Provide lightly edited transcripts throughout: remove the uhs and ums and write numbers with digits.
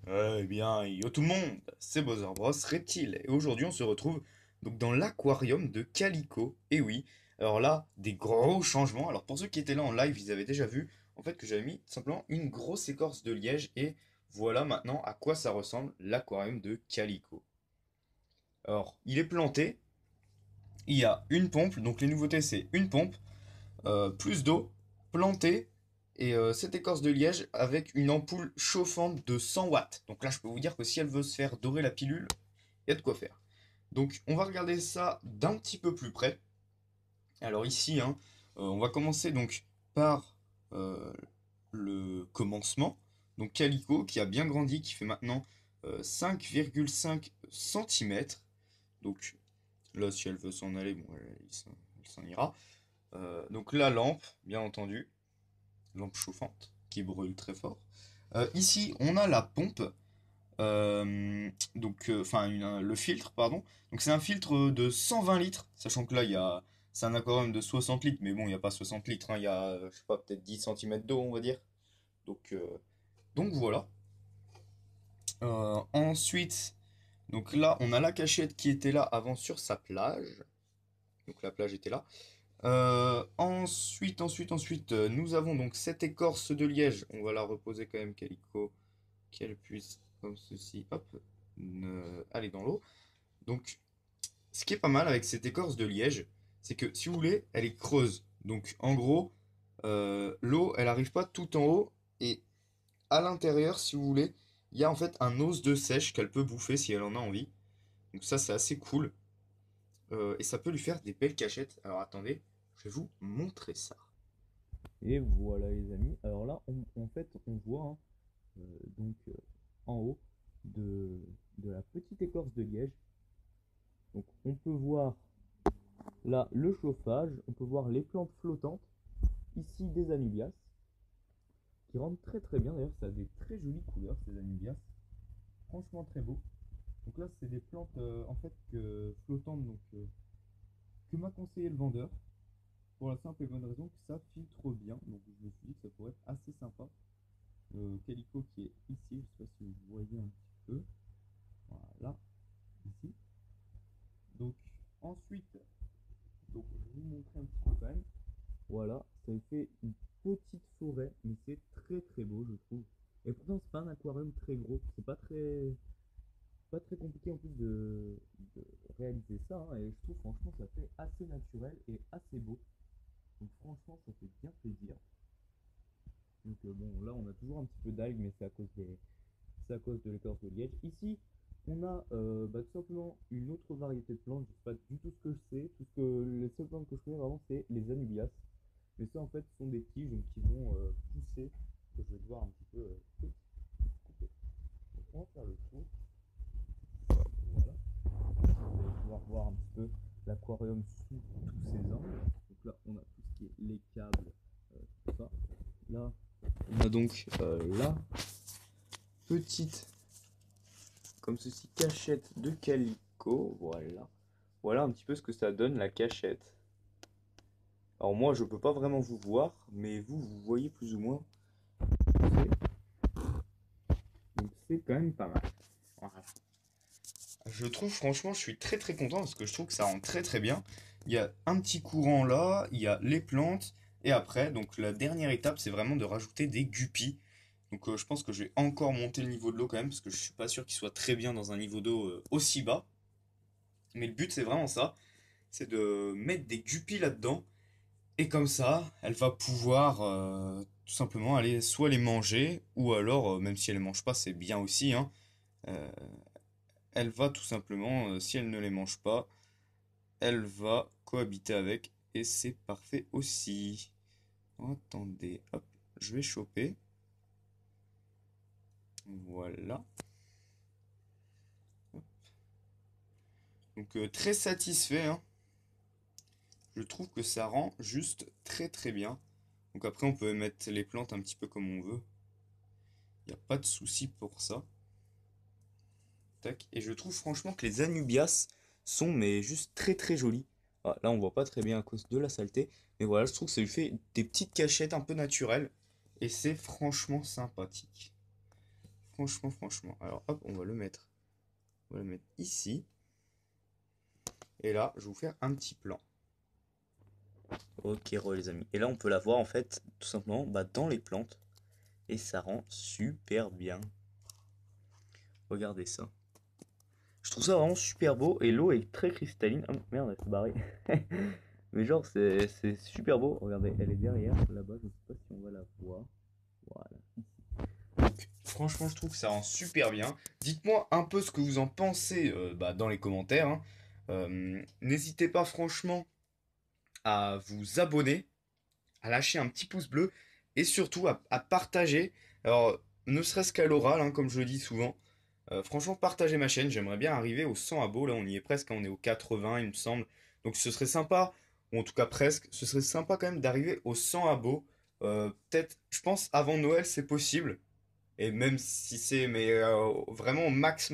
Eh bien, yo tout le monde, c'est Bowser Bros Reptile, et aujourd'hui on se retrouve donc dans l'aquarium de Calico. Et oui, alors là, des gros changements. Alors pour ceux qui étaient là en live, ils avaient déjà vu en fait que j'avais mis tout simplement une grosse écorce de liège, et voilà maintenant à quoi ça ressemble l'aquarium de Calico. Alors, il est planté, il y a une pompe, donc les nouveautés c'est une pompe, plus d'eau, plantée, et cette écorce de liège avec une ampoule chauffante de 100 watts. Donc là, je peux vous dire que si elle veut se faire dorer la pilule, il y a de quoi faire. Donc on va regarder ça d'un petit peu plus près. Alors ici, hein, on va commencer donc par le commencement. Donc Calico qui a bien grandi, qui fait maintenant 5,5 cm. Donc là, si elle veut s'en aller, bon, elle s'en ira. Donc la lampe, bien entendu, lampe chauffante, qui brûle très fort. Ici, on a la pompe, enfin le filtre, pardon. Donc c'est un filtre de 120 litres, sachant que là, c'est un aquarium de 60 litres, mais bon, il n'y a pas 60 litres, hein, il y a, je sais pas, peut-être 10 centimètres d'eau, on va dire. Donc, euh, donc voilà. Ensuite, donc là, on a la cachette qui était là avant sur sa plage. Donc la plage était là. Ensuite, nous avons donc cette écorce de liège. On va la reposer quand même, Calico, qu'elle puisse, comme ceci, hop, aller dans l'eau. Donc, ce qui est pas mal avec cette écorce de liège, c'est que si vous voulez, elle est creuse. Donc, en gros, l'eau, elle arrive pas tout en haut. Et à l'intérieur, si vous voulez, il y a en fait un os de sèche qu'elle peut bouffer si elle en a envie. Donc, ça, c'est assez cool. Et ça peut lui faire des belles cachettes. Alors, attendez, je vais vous montrer ça. Et voilà les amis. Alors là, en fait, on voit hein, donc en haut de, de la petite écorce de liège. Donc on peut voir là le chauffage, on peut voir les plantes flottantes, ici des anubias, qui rendent très très bien. D'ailleurs, ça a des très jolies couleurs ces anubias, franchement très beau. Donc là, c'est des plantes en fait flottantes que m'a conseillé le vendeur, pour la simple et bonne raison que ça filtre bien. Donc je me suis dit que ça pourrait être assez sympa. Calico qui est ici, je ne sais pas si vous voyez un petit peu. Voilà, ici. Donc ensuite, donc je vais vous montrer un petit peu quand même. Voilà, ça fait une petite forêt, mais c'est très très beau je trouve. Et pourtant c'est pas un aquarium très gros, c'est pas très compliqué en plus de réaliser ça, hein, et je trouve franchement ça fait assez naturel et assez beau. Donc franchement ça fait bien plaisir. Donc bon là on a toujours un petit peu d'algues, mais c'est à cause de l'écorce de liège. Ici, on a tout simplement une autre variété de plantes. Je ne sais pas du tout ce que c'est. Les seules plantes que je connais vraiment, c'est les anubias. Mais ça, en fait, sont des tiges donc, qui vont pousser, que je vais devoir un petit peu couper. Donc, on va faire le tour. Voilà. Vous allez pouvoir voir un petit peu l'aquarium sous tous ses angles. Donc là, on a tout ce qui est les câbles, tout ça. Là, on a donc la petite comme ceci, cachette de Calico, voilà. Voilà un petit peu ce que ça donne la cachette. Alors moi je peux pas vraiment vous voir, mais vous voyez plus ou moins. Donc c'est quand même pas mal. Voilà. Je trouve franchement je suis très très content parce que je trouve que ça rend très très bien. Il y a un petit courant là, il y a les plantes, et après donc la dernière étape c'est vraiment de rajouter des guppies. Donc je pense que je vais encore monter le niveau de l'eau quand même parce que je suis pas sûr qu'il soit très bien dans un niveau d'eau aussi bas. Mais le but c'est vraiment ça, c'est de mettre des guppies là-dedans. Et comme ça, elle va pouvoir tout simplement aller soit les manger, ou alors, même si elle ne les mange pas, c'est bien aussi, hein, euh, elle va tout simplement, si elle ne les mange pas, elle va cohabiter avec, et c'est parfait aussi. Attendez, hop, je vais choper. Voilà. Donc très satisfait, hein. Je trouve que ça rend juste très très bien. Donc après, on peut mettre les plantes un petit peu comme on veut. Il n'y a pas de souci pour ça. Tac. Et je trouve franchement que les Anubias sont mais juste très très jolis. Ah, là on voit pas très bien à cause de la saleté. Mais voilà, je trouve que ça lui fait des petites cachettes un peu naturelles. Et c'est franchement sympathique. Franchement. Alors hop, on va le mettre ici. Et là, je vais vous faire un petit plan. Ok, les amis. Et là, on peut la voir en fait, tout simplement, dans les plantes. Et ça rend super bien. Regardez ça. Je trouve ça vraiment super beau. Et l'eau est très cristalline. Oh merde, elle s'est barrée. Mais genre, c'est super beau. Regardez, elle est derrière, là-bas. Je ne sais pas si on va la voir. Voilà. Donc, franchement, je trouve que ça rend super bien. Dites-moi un peu ce que vous en pensez dans les commentaires, hein. N'hésitez pas franchement à vous abonner, à lâcher un petit pouce bleu et surtout à partager. Alors, ne serait-ce qu'à l'oral, hein, comme je le dis souvent. Franchement, partagez ma chaîne. J'aimerais bien arriver aux 100 abos. Là, on y est presque, hein, on est aux 80, il me semble. Donc, ce serait sympa, ou en tout cas presque, ce serait sympa quand même d'arriver aux 100 abos. Peut-être, je pense, avant Noël, c'est possible. Et même si c'est, mais vraiment max,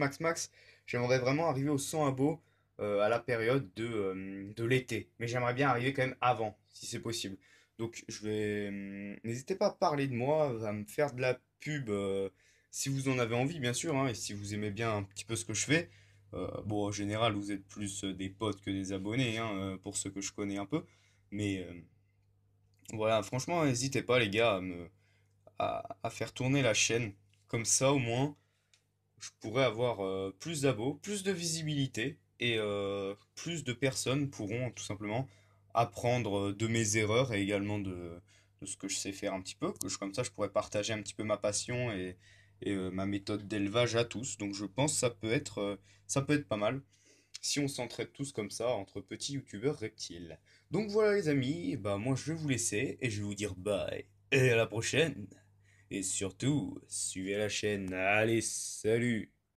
j'aimerais vraiment arriver aux 100 abos à la période de l'été. Mais j'aimerais bien arriver quand même avant, si c'est possible. Donc n'hésitez pas à parler de moi, à me faire de la pub si vous en avez envie, bien sûr, hein, et si vous aimez bien un petit peu ce que je fais. Bon, en général, vous êtes plus des potes que des abonnés, hein, pour ceux que je connais un peu. Mais voilà, franchement, n'hésitez pas, les gars, à faire tourner la chaîne. Comme ça, au moins, je pourrais avoir plus d'abos, plus de visibilité et plus de personnes pourront tout simplement apprendre de mes erreurs et également de ce que je sais faire un petit peu. Comme ça, je pourrais partager un petit peu ma passion et ma méthode d'élevage à tous. Donc, je pense que ça peut être pas mal si on s'entraide tous comme ça entre petits youtubeurs reptiles. Donc voilà les amis, bah moi je vais vous laisser et je vais vous dire bye et à la prochaine. Et surtout, suivez la chaîne. Allez, salut!